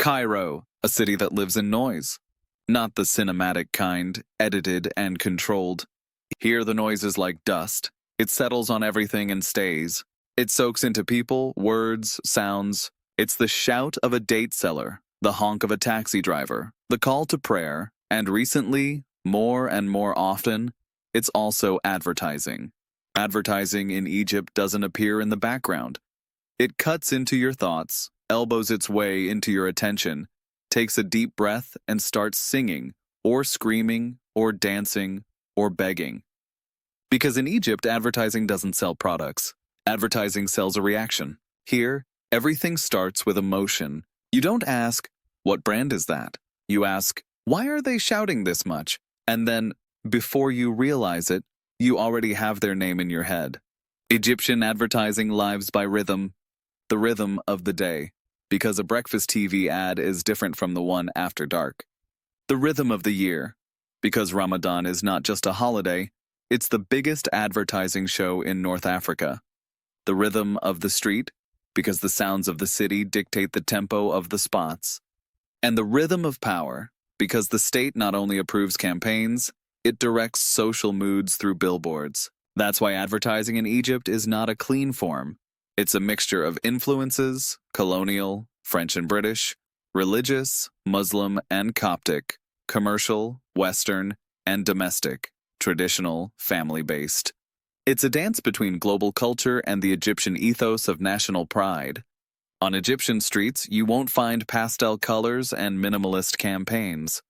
Cairo, a city that lives in noise. Not the cinematic kind, edited and controlled. Here the noise is like dust. It settles on everything and stays. It soaks into people, words, sounds. It's the shout of a date seller, the honk of a taxi driver, the call to prayer, and recently, more and more often, it's also advertising. Advertising in Egypt doesn't appear in the background. It cuts into your thoughts, elbows its way into your attention, takes a deep breath and starts singing, or screaming, or dancing, or begging. Because in Egypt, advertising doesn't sell products. Advertising sells a reaction. Here, everything starts with emotion. You don't ask, "What brand is that?" You ask, "Why are they shouting this much?" And then, before you realize it, you already have their name in your head. Egyptian advertising lives by rhythm, the rhythm of the day, because a breakfast TV ad is different from the one after dark. The rhythm of the year, because Ramadan is not just a holiday, it's the biggest advertising show in North Africa. The rhythm of the street, because the sounds of the city dictate the tempo of the spots. And the rhythm of power, because the state not only approves campaigns, it directs social moods through billboards. That's why advertising in Egypt is not a clean form. It's a mixture of influences, colonial, French and British, religious, Muslim and Coptic, commercial, Western, and domestic, traditional, family-based. It's a dance between global culture and the Egyptian ethos of national pride. On Egyptian streets, you won't find pastel colors and minimalist campaigns.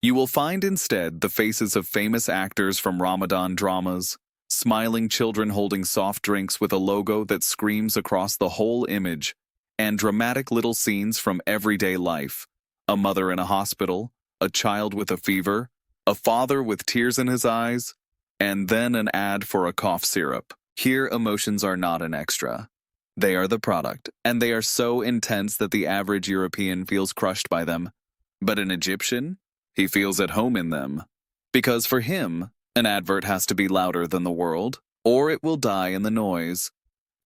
You will find instead the faces of famous actors from Ramadan dramas, smiling children holding soft drinks with a logo that screams across the whole image, and dramatic little scenes from everyday life. A mother in a hospital, a child with a fever, a father with tears in his eyes, and then an ad for a cough syrup. Here, emotions are not an extra. They are the product, and they are so intense that the average European feels crushed by them. But an Egyptian, he feels at home in them. Because for him, an advert has to be louder than the world, or it will die in the noise.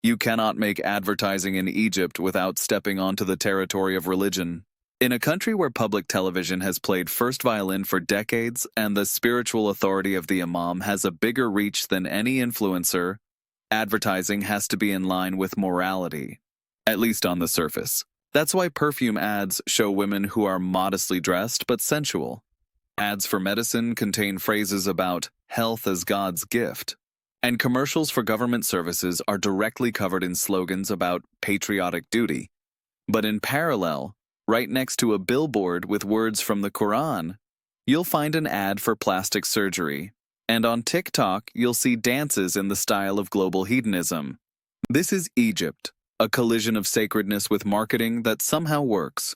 You cannot make advertising in Egypt without stepping onto the territory of religion. In a country where public television has played first violin for decades and the spiritual authority of the imam has a bigger reach than any influencer, advertising has to be in line with morality, at least on the surface. That's why perfume ads show women who are modestly dressed but sensual. Ads for medicine contain phrases about health as God's gift. And commercials for government services are directly covered in slogans about patriotic duty. But in parallel, right next to a billboard with words from the Quran, you'll find an ad for plastic surgery. And on TikTok, you'll see dances in the style of global hedonism. This is Egypt, a collision of sacredness with marketing that somehow works,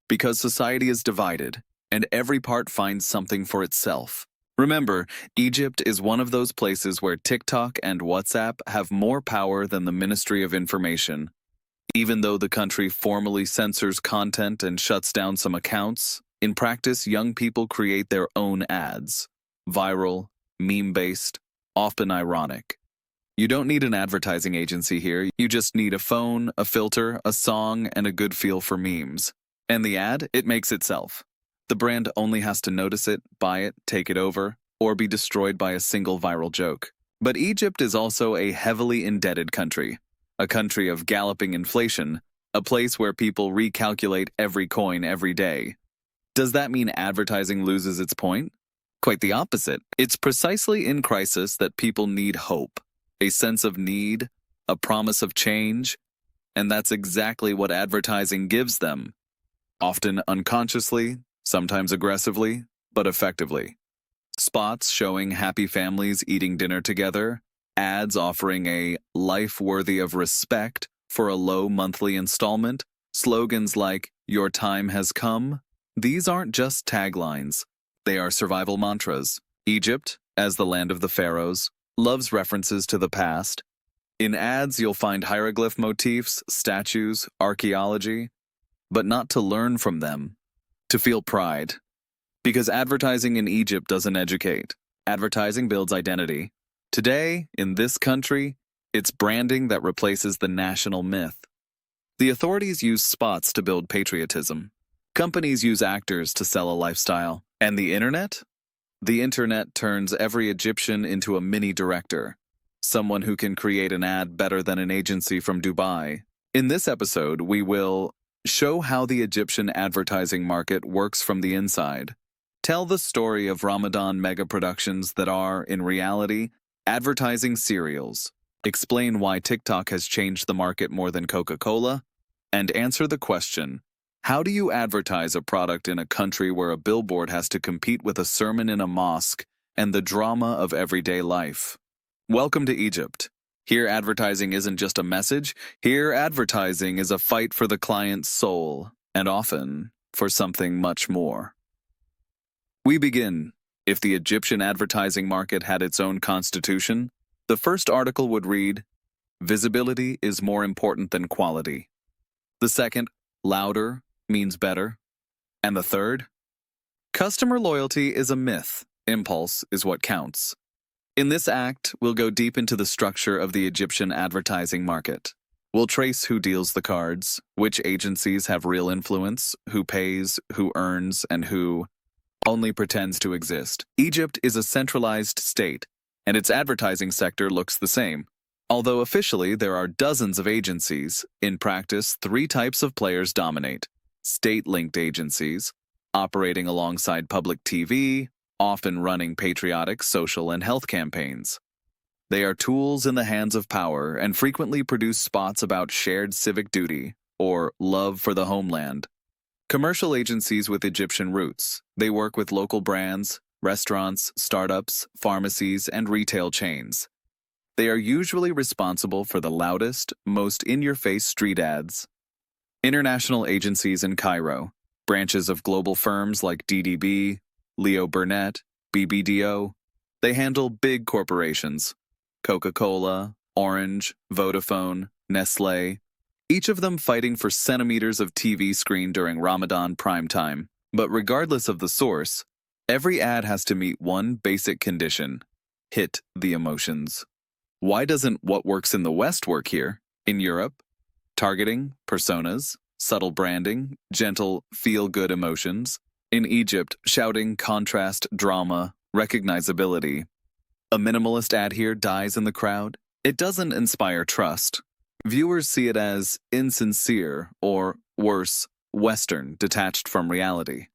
because society is divided, and every part finds something for itself. Remember, Egypt is one of those places where TikTok and WhatsApp have more power than the Ministry of Information. Even though the country formally censors content and shuts down some accounts, in practice, young people create their own ads. Viral, meme-based, often ironic. You don't need an advertising agency here, you just need a phone, a filter, a song, and a good feel for memes. And the ad, it makes itself. The brand only has to notice it, buy it, take it over, or be destroyed by a single viral joke. But Egypt is also a heavily indebted country, a country of galloping inflation, a place where people recalculate every coin every day. Does that mean advertising loses its point? Quite the opposite. It's precisely in crisis that people need hope, a sense of need, a promise of change, and that's exactly what advertising gives them, often unconsciously, sometimes aggressively, but effectively. Spots showing happy families eating dinner together, ads offering a life worthy of respect for a low monthly installment, slogans like, "Your time has come." These aren't just taglines. They are survival mantras. Egypt, as the land of the pharaohs, loves references to the past. In ads, you'll find hieroglyph motifs, statues, archaeology, but not to learn from them, to feel pride. Because advertising in Egypt doesn't educate. Advertising builds identity. Today, in this country, it's branding that replaces the national myth. The authorities use spots to build patriotism. Companies use actors to sell a lifestyle. And the internet? The internet turns every Egyptian into a mini director, someone who can create an ad better than an agency from Dubai. In this episode, we will show how the Egyptian advertising market works from the inside, tell the story of Ramadan mega productions that are, in reality, advertising serials, explain why TikTok has changed the market more than Coca-Cola, and answer the question, how do you advertise a product in a country where a billboard has to compete with a sermon in a mosque and the drama of everyday life? Welcome to Egypt. Here advertising isn't just a message, here advertising is a fight for the client's soul, and often for something much more. We begin. If the Egyptian advertising market had its own constitution, the first article would read, "Visibility is more important than quality." The second, "Louder means better." And the third, "Customer loyalty is a myth. Impulse is what counts." In this act, we'll go deep into the structure of the Egyptian advertising market. We'll trace who deals the cards, which agencies have real influence, who pays, who earns, and who only pretends to exist. Egypt is a centralized state, and its advertising sector looks the same. Although officially there are dozens of agencies, in practice, three types of players dominate. State-linked agencies, operating alongside public TV, often running patriotic, social, and health campaigns. They are tools in the hands of power and frequently produce spots about shared civic duty or love for the homeland. Commercial agencies with Egyptian roots. They work with local brands, restaurants, startups, pharmacies, and retail chains. They are usually responsible for the loudest, most in-your-face street ads. International agencies in Cairo, branches of global firms like DDB, Leo Burnett, BBDO. They handle big corporations, Coca-Cola, Orange, Vodafone, Nestlé, each of them fighting for centimeters of TV screen during Ramadan prime time. But regardless of the source, every ad has to meet one basic condition: hit the emotions. Why doesn't what works in the West work here? In Europe? Targeting, personas, subtle branding, gentle, feel-good emotions. In Egypt, shouting, contrast, drama, recognizability. A minimalist ad here dies in the crowd. It doesn't inspire trust. Viewers see it as insincere or, worse, Western, detached from reality.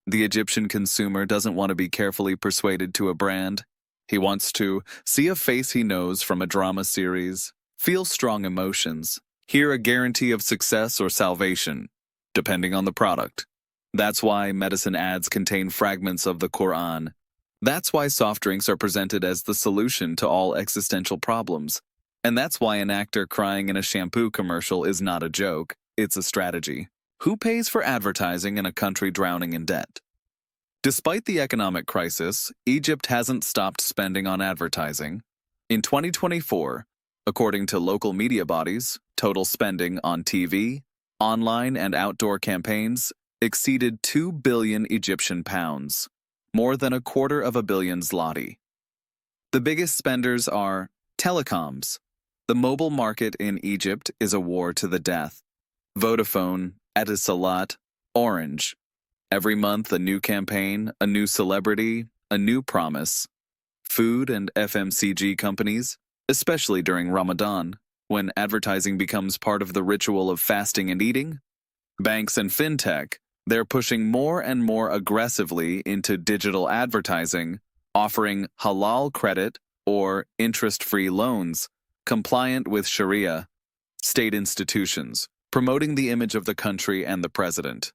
The Egyptian consumer doesn't want to be carefully persuaded to a brand. He wants to see a face he knows from a drama series, feel strong emotions, hear a guarantee of success or salvation, depending on the product. That's why medicine ads contain fragments of the Quran. That's why soft drinks are presented as the solution to all existential problems. And that's why an actor crying in a shampoo commercial is not a joke, it's a strategy. Who pays for advertising in a country drowning in debt? Despite the economic crisis, Egypt hasn't stopped spending on advertising. In 2024, according to local media bodies, total spending on TV, online, and outdoor campaigns exceeded 2 billion Egyptian pounds, more than 250 million zloty. The biggest spenders are telecoms. The mobile market in Egypt is a war to the death. Vodafone, Etisalat, Orange. Every month a new campaign, a new celebrity, a new promise. Food and FMCG companies, especially during Ramadan, when advertising becomes part of the ritual of fasting and eating. Banks and fintech, they're pushing more and more aggressively into digital advertising, offering halal credit or interest-free loans, compliant with Sharia. State institutions, promoting the image of the country and the president.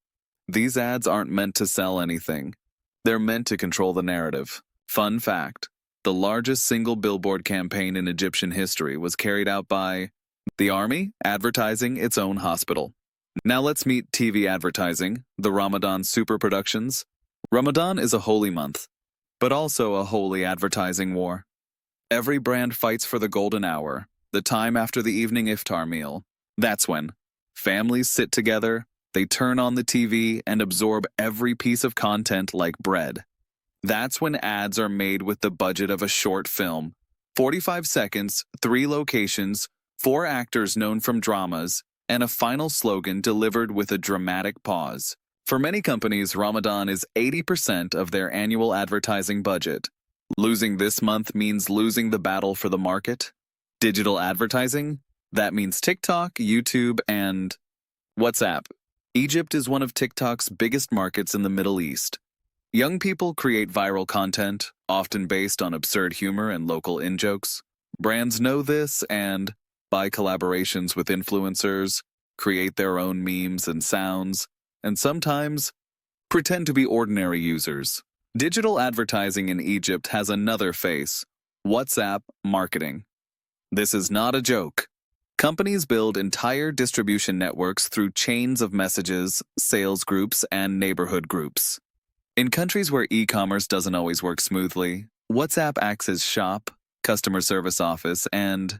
These ads aren't meant to sell anything. They're meant to control the narrative. Fun fact, the largest single billboard campaign in Egyptian history was carried out by the army advertising its own hospital. Now let's meet TV advertising, the Ramadan super productions. Ramadan is a holy month, but also a holy advertising war. Every brand fights for the golden hour, the time after the evening iftar meal. That's when families sit together, they turn on the TV and absorb every piece of content like bread. That's when ads are made with the budget of a short film. 45 seconds, 3 locations, 4 actors known from dramas, and a final slogan delivered with a dramatic pause. For many companies, Ramadan is 80% of their annual advertising budget. Losing this month means losing the battle for the market. Digital advertising? That means TikTok, YouTube, and WhatsApp. Egypt is one of TikTok's biggest markets in the Middle East. Young people create viral content, often based on absurd humor and local in-jokes. Brands know this and, by collaborations with influencers, create their own memes and sounds, and sometimes pretend to be ordinary users. Digital advertising in Egypt has another face: WhatsApp marketing. This is not a joke. Companies build entire distribution networks through chains of messages, sales groups, and neighborhood groups. In countries where e-commerce doesn't always work smoothly, WhatsApp acts as shop, customer service office, and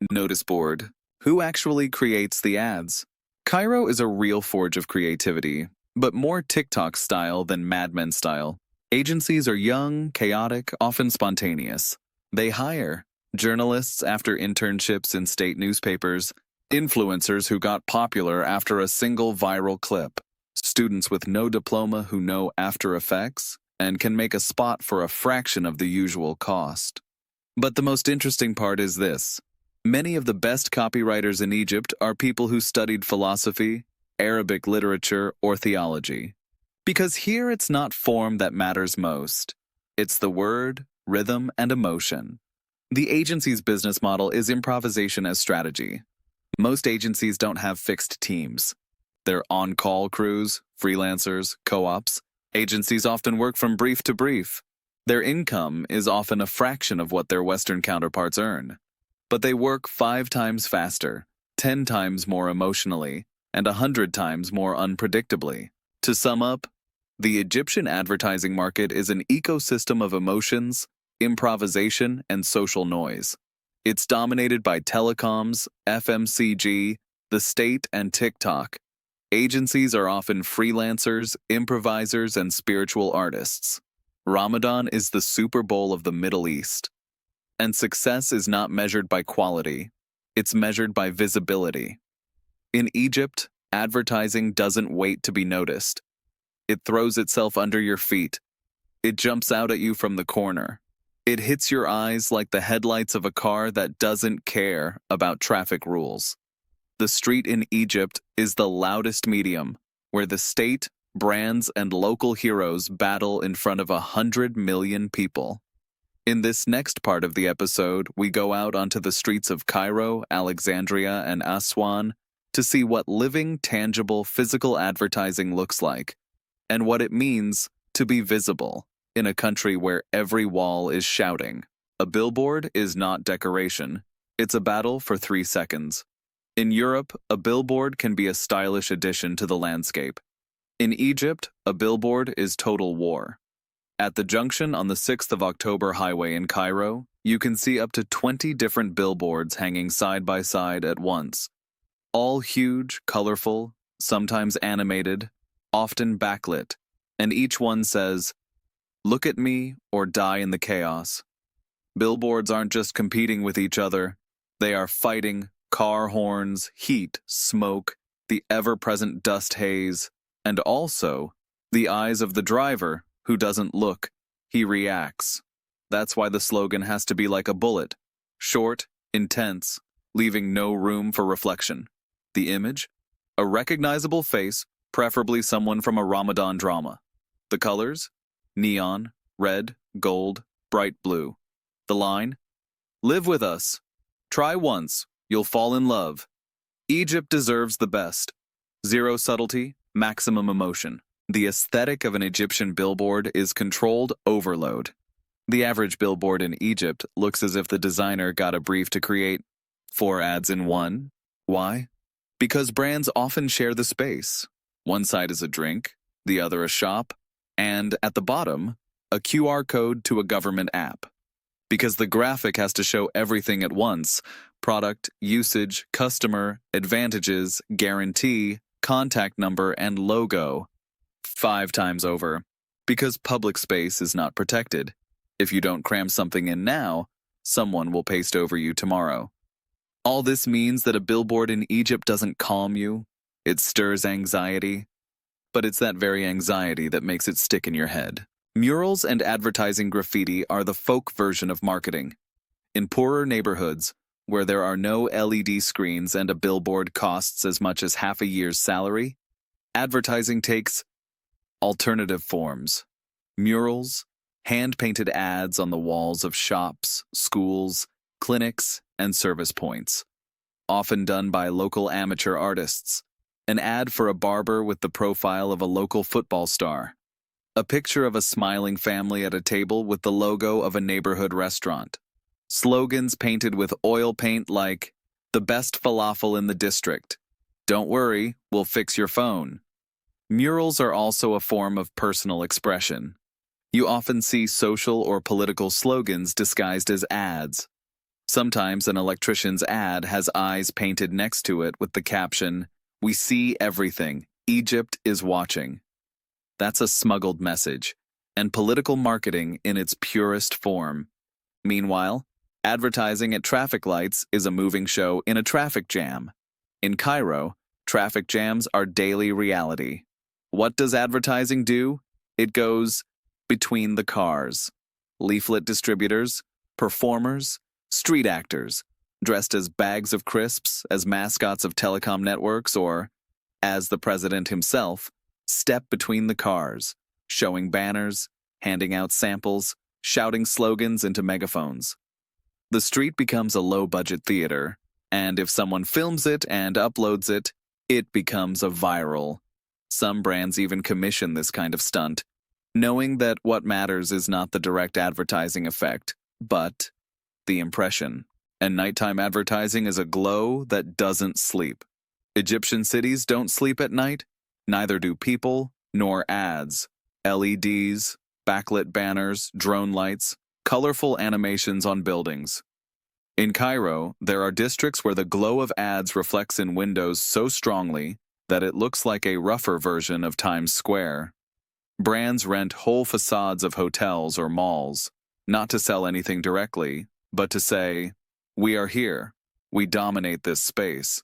notice board. Who actually creates the ads? Cairo is a real forge of creativity, but more TikTok style than Mad Men style. Agencies are young, chaotic, often spontaneous. They hire journalists after internships in state newspapers, influencers who got popular after a single viral clip, students with no diploma who know After Effects and can make a spot for a fraction of the usual cost. But the most interesting part is this: many of the best copywriters in Egypt are people who studied philosophy, Arabic literature, or theology. Because here it's not form that matters most. It's the word, rhythm, and emotion. The agency's business model is improvisation as strategy. Most agencies don't have fixed teams. They're on-call crews, freelancers, co-ops. Agencies often work from brief to brief. Their income is often a fraction of what their Western counterparts earn. But they work 5 times faster, 10 times more emotionally, and 100 times more unpredictably. To sum up, the Egyptian advertising market is an ecosystem of emotions, improvisation, and social noise. It's dominated by telecoms, FMCG, the state, and TikTok. Agencies are often freelancers, improvisers, and spiritual artists. Ramadan is the Super Bowl of the Middle East. And success is not measured by quality. It's measured by visibility. In Egypt, advertising doesn't wait to be noticed. It throws itself under your feet. It jumps out at you from the corner. It hits your eyes like the headlights of a car that doesn't care about traffic rules. The street in Egypt is the loudest medium, where the state, brands, and local heroes battle in front of 100 million people. In this next part of the episode, we go out onto the streets of Cairo, Alexandria, and Aswan to see what living, tangible, physical advertising looks like, and what it means to be visible in a country where every wall is shouting. A billboard is not decoration. It's a battle for 3 seconds. In Europe, a billboard can be a stylish addition to the landscape. In Egypt, a billboard is total war. At the junction on the 6th of October highway in Cairo, you can see up to 20 different billboards hanging side by side at once. All huge, colorful, sometimes animated, often backlit, and each one says, "Look at me or die in the chaos." Billboards aren't just competing with each other. They are fighting car horns, heat, smoke, the ever-present dust haze, and also the eyes of the driver who doesn't look, he reacts. That's why the slogan has to be like a bullet, short, intense, leaving no room for reflection. The image? A recognizable face, preferably someone from a Ramadan drama. The colors? Neon, red, gold, bright blue. The line? "Live with us. Try once. You'll fall in love." Egypt deserves the best. Zero subtlety, maximum emotion. The aesthetic of an Egyptian billboard is controlled overload. The average billboard in Egypt looks as if the designer got a brief to create 4 ads in one. Why? Because brands often share the space. One side is a drink, the other a shop, and at the bottom, a QR code to a government app. Because the graphic has to show everything at once: product, usage, customer, advantages, guarantee, contact number, and logo. 5 times over. Because public space is not protected. If you don't cram something in now, someone will paste over you tomorrow. All this means that a billboard in Egypt doesn't calm you. It stirs anxiety. but it's that very anxiety that makes it stick in your head. Murals and advertising graffiti are the folk version of marketing. In poorer neighborhoods, where there are no LED screens and a billboard costs as much as half a year's salary, advertising takes alternative forms. Murals, hand-painted ads on the walls of shops, schools, clinics, and service points, often done by local amateur artists. An ad for a barber with the profile of a local football star. A picture of a smiling family at a table with the logo of a neighborhood restaurant. Slogans painted with oil paint like, "The best falafel in the district. Don't worry, we'll fix your phone." Murals are also a form of personal expression. You often see social or political slogans disguised as ads. Sometimes an electrician's ad has eyes painted next to it with the caption, "We see everything. Egypt is watching." That's a smuggled message, and political marketing in its purest form. Meanwhile, advertising at traffic lights is a moving show in a traffic jam. In Cairo, traffic jams are daily reality. What does advertising do? It goes between the cars. Leaflet distributors, performers, street actors, dressed as bags of crisps, as mascots of telecom networks, or, as the president himself, step between the cars, showing banners, handing out samples, shouting slogans into megaphones. The street becomes a low-budget theater, and if someone films it and uploads it, it becomes a viral. Some brands even commission this kind of stunt, knowing that what matters is not the direct advertising effect, but the impression. And nighttime advertising is a glow that doesn't sleep. Egyptian cities don't sleep at night, neither do people, nor ads. LEDs, backlit banners, drone lights, colorful animations on buildings. In Cairo, there are districts where the glow of ads reflects in windows so strongly that it looks like a rougher version of Times Square. Brands rent whole facades of hotels or malls, not to sell anything directly, but to say, "We are here. We dominate this space."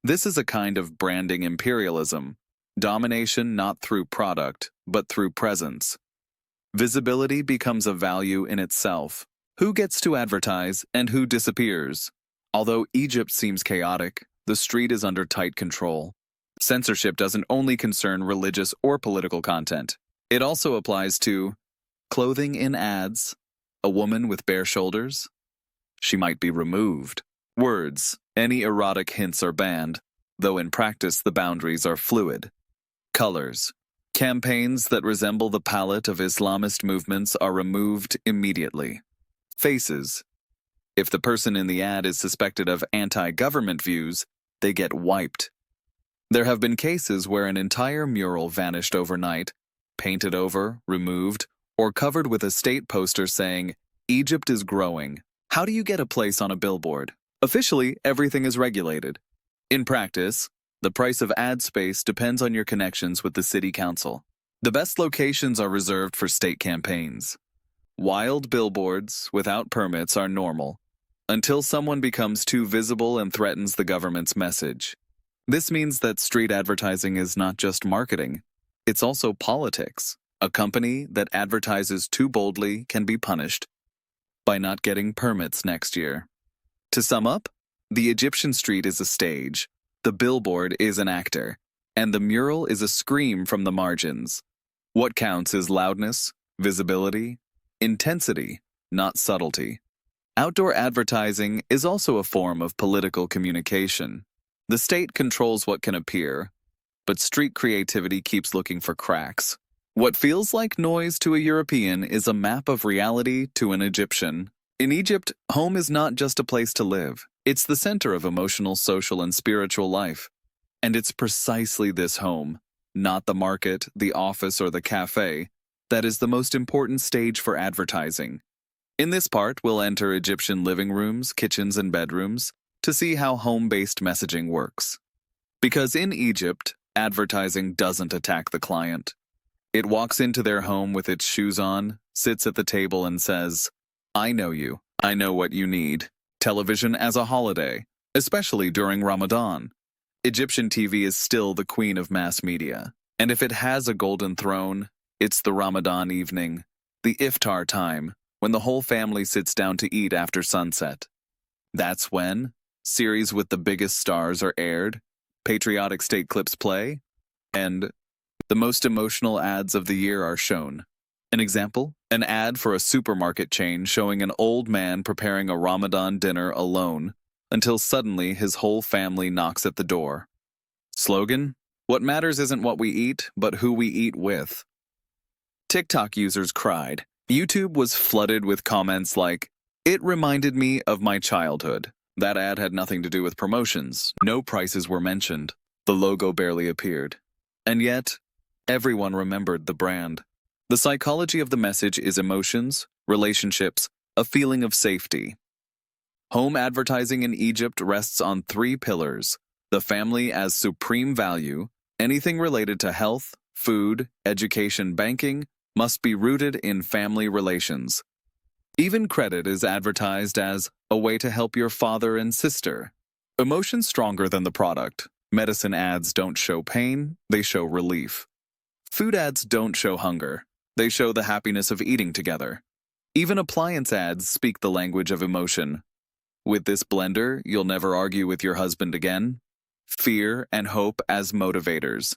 This is a kind of branding imperialism, domination not through product, but through presence. Visibility becomes a value in itself. Who gets to advertise and who disappears? Although Egypt seems chaotic, the street is under tight control. Censorship doesn't only concern religious or political content. It also applies to clothing in ads, a woman with bare shoulders. She might be removed. Words, any erotic hints are banned, though in practice the boundaries are fluid. Colors. Campaigns that resemble the palette of Islamist movements are removed immediately. Faces. If the person in the ad is suspected of anti-government views, they get wiped. There have been cases where an entire mural vanished overnight, painted over, removed, or covered with a state poster saying, "Egypt is growing." How do you get a place on a billboard? Officially, everything is regulated. In practice, the price of ad space depends on your connections with the city council. The best locations are reserved for state campaigns. Wild billboards without permits are normal, until someone becomes too visible and threatens the government's message. This means that street advertising is not just marketing, it's also politics. A company that advertises too boldly can be punished by not getting permits next year. To sum up, the Egyptian street is a stage, the billboard is an actor, and the mural is a scream from the margins. What counts is loudness, visibility, intensity, not subtlety. Outdoor advertising is also a form of political communication. The state controls what can appear, but street creativity keeps looking for cracks. What feels like noise to a European is a map of reality to an Egyptian. In Egypt, home is not just a place to live. It's the center of emotional, social, and spiritual life. And it's precisely this home, not the market, the office, or the cafe, that is the most important stage for advertising. In this part, we'll enter Egyptian living rooms, kitchens, and bedrooms to see how home-based messaging works. Because in Egypt, advertising doesn't attack the client. It walks into their home with its shoes on, sits at the table and says, "I know you. I know what you need." Television as a holiday, especially during Ramadan. Egyptian TV is still the queen of mass media. And if it has a golden throne, it's the Ramadan evening, the iftar time, when the whole family sits down to eat after sunset. That's when series with the biggest stars are aired, patriotic state clips play, and the most emotional ads of the year are shown. An example? An ad for a supermarket chain showing an old man preparing a Ramadan dinner alone until suddenly his whole family knocks at the door. Slogan? What matters isn't what we eat, but who we eat with. TikTok users cried. YouTube was flooded with comments like, "It reminded me of my childhood." That ad had nothing to do with promotions. No prices were mentioned. The logo barely appeared. And yet, everyone remembered the brand. The psychology of the message is emotions, relationships, a feeling of safety. Home advertising in Egypt rests on 3 pillars: the family as supreme value, anything related to health, food, education, banking must be rooted in family relations. Even credit is advertised as a way to help your father and sister. Emotions stronger than the product. Medicine ads don't show pain, they show relief. Food ads don't show hunger. They show the happiness of eating together. Even appliance ads speak the language of emotion. With this blender, you'll never argue with your husband again. Fear and hope as motivators.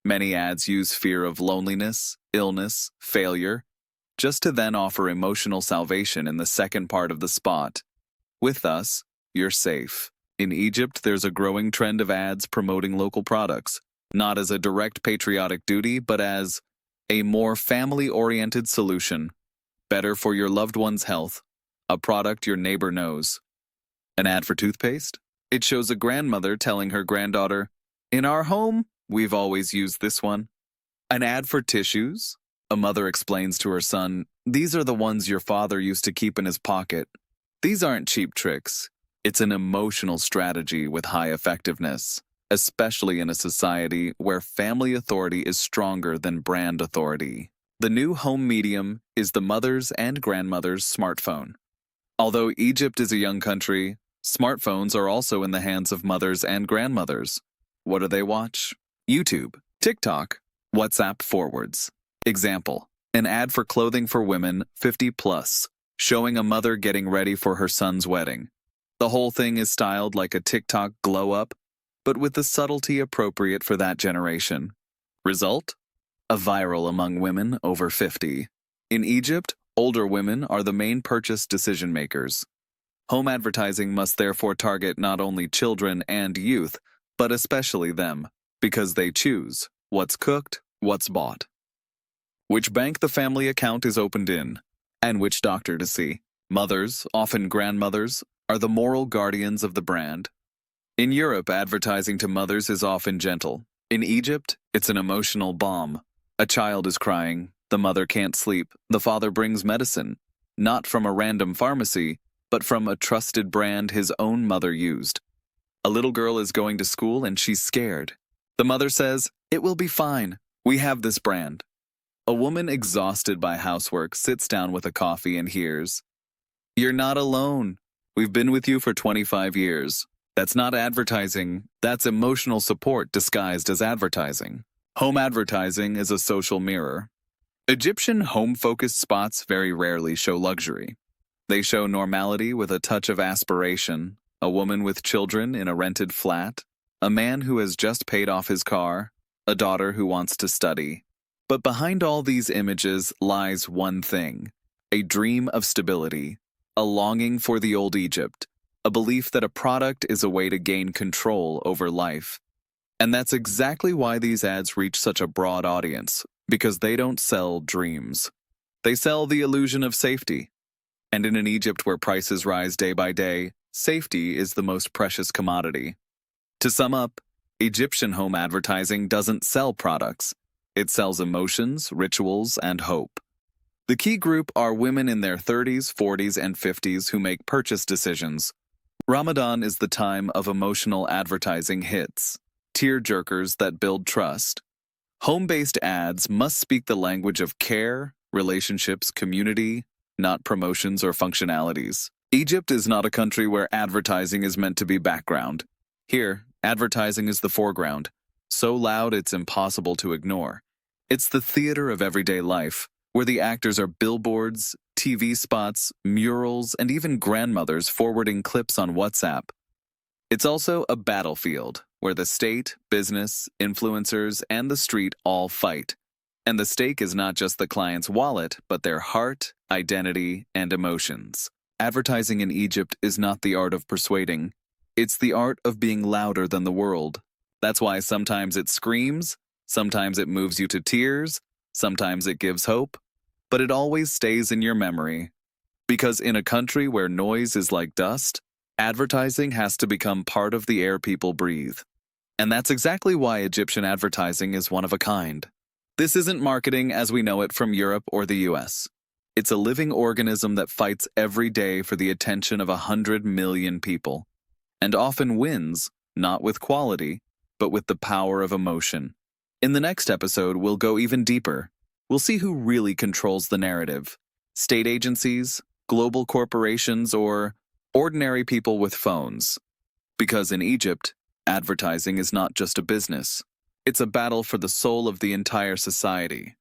Many ads use fear of loneliness, illness, failure, just to then offer emotional salvation in the second part of the spot. With us, you're safe. In Egypt, there's a growing trend of ads promoting local products, not as a direct patriotic duty, but as a more family-oriented solution. Better for your loved one's health. A product your neighbor knows. An ad for toothpaste? It shows a grandmother telling her granddaughter, "In our home, we've always used this one." An ad for tissues? A mother explains to her son, "These are the ones your father used to keep in his pocket. These aren't cheap tricks. It's an emotional strategy with high effectiveness, especially in a society where family authority is stronger than brand authority." The new home medium is the mother's and grandmother's smartphone. Although Egypt is a young country, smartphones are also in the hands of mothers and grandmothers. What do they watch? YouTube, TikTok, WhatsApp forwards. Example, an ad for clothing for women 50 plus, showing a mother getting ready for her son's wedding. The whole thing is styled like a TikTok glow-up, but with the subtlety appropriate for that generation. Result? A viral among women over 50. In Egypt, older women are the main purchase decision makers. Home advertising must therefore target not only children and youth, but especially them, because they choose what's cooked, what's bought, which bank the family account is opened in, and which doctor to see. Mothers, often grandmothers, are the moral guardians of the brand. In Europe, advertising to mothers is often gentle. In Egypt, it's an emotional bomb. A child is crying, the mother can't sleep, the father brings medicine, not from a random pharmacy, but from a trusted brand his own mother used. A little girl is going to school and she's scared. The mother says, "It will be fine. We have this brand." A woman exhausted by housework sits down with a coffee and hears, "You're not alone. We've been with you for 25 years. That's not advertising. That's emotional support disguised as advertising. Home advertising is a social mirror. Egyptian home-focused spots very rarely show luxury. They show normality with a touch of aspiration, a woman with children in a rented flat, a man who has just paid off his car, a daughter who wants to study. But behind all these images lies one thing, a dream of stability, a longing for the old Egypt, a belief that a product is a way to gain control over life. And that's exactly why these ads reach such a broad audience, because they don't sell dreams. They sell the illusion of safety. And in an Egypt where prices rise day by day, safety is the most precious commodity. To sum up, Egyptian home advertising doesn't sell products. It sells emotions, rituals, and hope. The key group are women in their 30s, 40s, and 50s who make purchase decisions. Ramadan is the time of emotional advertising hits, tear-jerkers that build trust. Home-based ads must speak the language of care, relationships, community, not promotions or functionalities. Egypt is not a country where advertising is meant to be background. Here, advertising is the foreground. so loud it's impossible to ignore. It's the theater of everyday life, where the actors are billboards, TV spots, murals, and even grandmothers forwarding clips on WhatsApp. It's also a battlefield, where the state, business, influencers, and the street all fight. And the stake is not just the client's wallet, but their heart, identity, and emotions. Advertising in Egypt is not the art of persuading. It's the art of being louder than the world. That's why sometimes it screams, sometimes it moves you to tears, sometimes it gives hope, but it always stays in your memory. Because in a country where noise is like dust, advertising has to become part of the air people breathe. And that's exactly why Egyptian advertising is one of a kind. This isn't marketing as we know it from Europe or the US. It's a living organism that fights every day for the attention of 100 million people, and often wins, not with quality, but with the power of emotion. In the next episode, we'll go even deeper. We'll see who really controls the narrative: state agencies, global corporations, or ordinary people with phones. Because in Egypt, advertising is not just a business. It's a battle for the soul of the entire society.